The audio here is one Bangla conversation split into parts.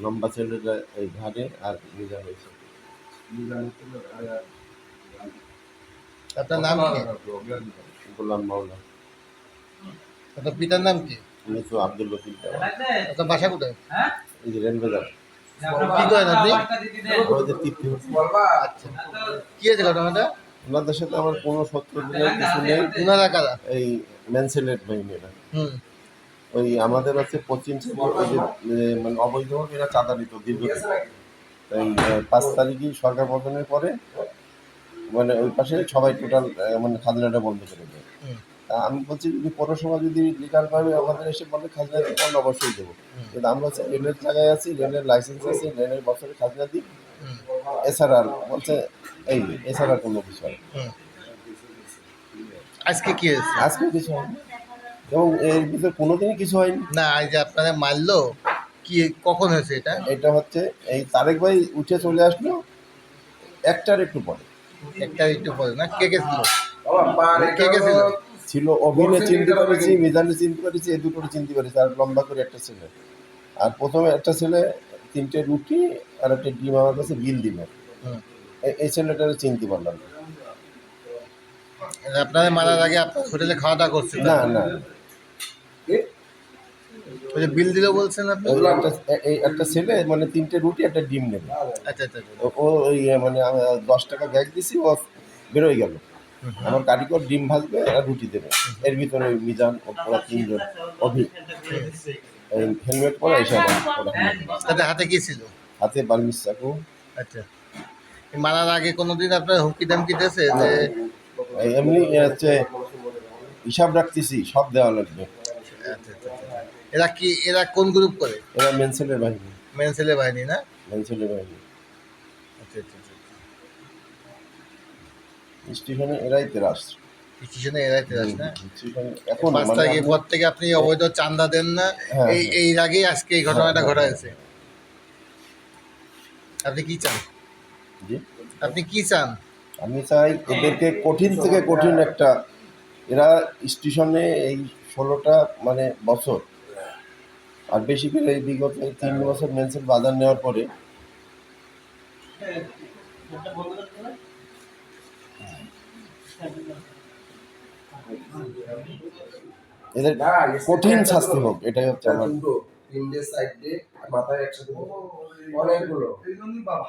লম্বা ছেলেটা এই ঘাড়ে আর মিজান হয়েছে। আপনার নাম কি? গোলাম মাওলা। আপনার পিতার নাম কি? উনি তো আব্দুল লতিফ দেওয়া। আপনার বাসা কোথায়? এই যে রেলবাজার কি করেন আপনি? আমাদের তৃপ্তি হচ্ছে। আচ্ছা, কি হয়েছে ঘটনাটা? ওনাদের সাথে আমার কোনো শত্রু দিনের কিছু নেই। ওনারা কারা? এই ম্যানসেলেট বাহিনীরা হুম ওই আমাদের হচ্ছে পশ্চিম সাইডে ওই যে মানে অবৈধভাবে এরা চাঁদা নিত দীর্ঘদিন। এই 5 তারিখই সরকার পতনের পরে মানে ওই পাশে সবাই টোটাল মানে খাজনাটা বন্ধ করে দেয়। হুম তা আমি বলছি যদি পৌরসভা যদি লিগালভাবে আমাদের এসে বলে খাজনা দিতে আমরা অবশ্যই দেবো, কিন্তু আমরা হচ্ছে লেনের জায়গায় আছি, লেনের লাইসেন্স আছে, লেনের বছরে খাজনা দিই, হুম এছাড়া আর বলছে এই এছাড়া কোনো বিষয় হুম। আজকে কি হয়েছে? আজকে কিছু হয়নি এবং এর ভিতরে কোনোদিনই কিছু হয়নি। না, এই যে আপনারা মারলো, কি কখন হয়েছে এটা? এটা হচ্ছে এই তারেক ভাই উঠে চলে আসলো একটার একটু পরে। একটা একটু পরে না? কে কে ছিল? কে কে ছিল? ছিল অভিনয় চিনতে পারেছি, মিজানে চিনতে পারেছি, এই দুটো চিনতে পারেছি, আর লম্বা করে একটা ছেলে। আর প্রথমে একটা ছেলে 3টে রুটি আর একটা ডিম আমার কাছে বিল দিল। হুম। এই ছেলেটারে চিনতে পারলাম না। আপনারা মারার আগে আপনার হোটেলে খাওয়া দাওয়া করছেন? না না, ওই যে বিল দিল বলছেন আপনি? এই একটা ছেলে মানে 3টে রুটি একটা ডিম নেবে। আচ্ছা আচ্ছা আচ্ছা। ও ওই মানে আমি 10 টাকা ব্যাগ দিছি, ও বেরোয় গেল। আমার কারিগর ডিম ভাজবে আর রুটি দেবে, এর ভিতরে ওই মিজান ওরা 3জন অভি হেলমেট পরা এসব তাদের হাতে কি ছিল? হাতে বার্মিজ চাকু। আচ্ছা, মারার আগে কোনোদিন আপনার হুমকি দামকি দিয়েছে যে? এমনি হচ্ছে হিসাব রাখতেছি, সব দেওয়া লাগবে। আচ্ছা আচ্ছা আচ্ছা। এরা কোন গ্রুপ করে? এরা মেনসেলের বাহিনী। মেন ছেলে বাহিনী না? মেনসেলের বাহিনী আচ্ছা আচ্ছা আচ্ছা। স্টেশনে এরাই তেরাস। স্টেশনে এরাই তেরাস না? স্টেশনে এখন 5 মানে তারিখের পর থেকে আপনি অবৈধ চাঁদা দেন না, হ্যাঁ, এই আগেই আজকে এই ঘটনাটা ঘটা হয়েছে। আপনি কি চান? জি আপনি কি চান? আমি চাই এদেরকে কঠিন থেকে কঠিন একটা, এরা স্টেশনে এই 16টা মানে বছর আর বেশি করে এই বিগত 3 বছর মেনসেল বাজার নেওয়ার পরে এদের কঠিন শাস্তি হোক, এটাই হচ্ছে আমার।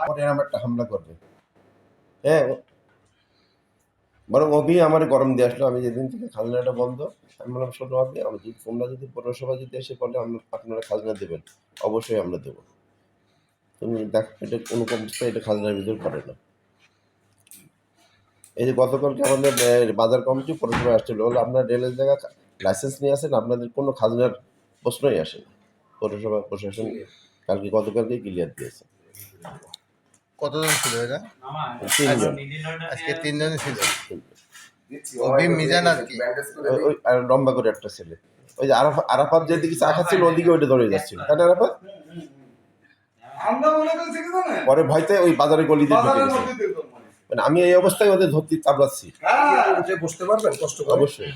পরে আমার একটা হামলা করবে। হ্যাঁ, বরং অভি আমার গরম দিয়ে আসলো। আমি যেদিন থেকে খাজনাটা বন্ধ, আমি বললাম শোনো আপনি তোমরা যদি পৌরসভা যদি এসে বলে আপনারা খাজনা দেবেন, অবশ্যই আমরা দেবো। তুমি দেখো এটা কোনো অবস্থায় এটা খাজনার ভিতর পড়ে না। এই যে গতকালকে আমাদের বাজার কমিটি পৌরসভায় আসছিল, বলে আপনার রেলের জায়গা লাইসেন্স নিয়ে আসেন, আপনাদের কোনো খাজনার প্রশ্নই আসে না। পৌরসভা প্রশাসন গতকালকেই ক্লিয়ার দিয়েছে। কতজন ছিল এরা? 3জন। আজকে 3জনই ছিল। অভি, মিজান আর কি? ওই আর লম্বা করে একটা ছেলে, ওই যে আরাফাত যেদিকে চা খাচ্ছিল ওদিকে ওইটা ধরে যাচ্ছিল, তাই না আরাফাত? পরে ভয়তে ওই বাজারে গলি দিয়ে ঢুকে গেছে। মানে আমি এই অবস্থায় ওদের ধরতে চাপড়াচ্ছি। বসতে পারবেন কষ্ট করে? অবশ্যই।